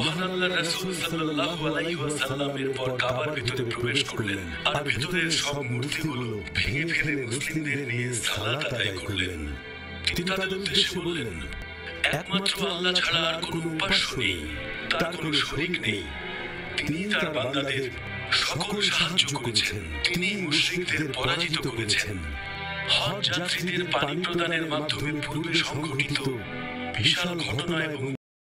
মহান আল্লাহর রাসূল সাল্লাল্লাহু আলাইহি ওয়াসাল্লাম এরপর কাবার ভিতরে প্রবেশ করলেন আর ভিতরের সব মূর্তিগুলো ভেঙে ফেলে মুসলিমদের নিয়ে সালাত আদায় করলেন। তিনি তাদের উদ্দেশ্যে বললেন, একমাত্র আল্লাহ ছাড়া আর কোনো উপাস্য নেই, তার কোনো শরীক নেই। তিনি তার বান্দাদের সকল সাহায্য করেছেন, তিনি মুশরিকদের পরাজিত করেছেন। হজ যাত্রীদের পানি প্রদানের মাধ্যমে পূর্বে সংঘটিত বিশাল ঘটনা এবং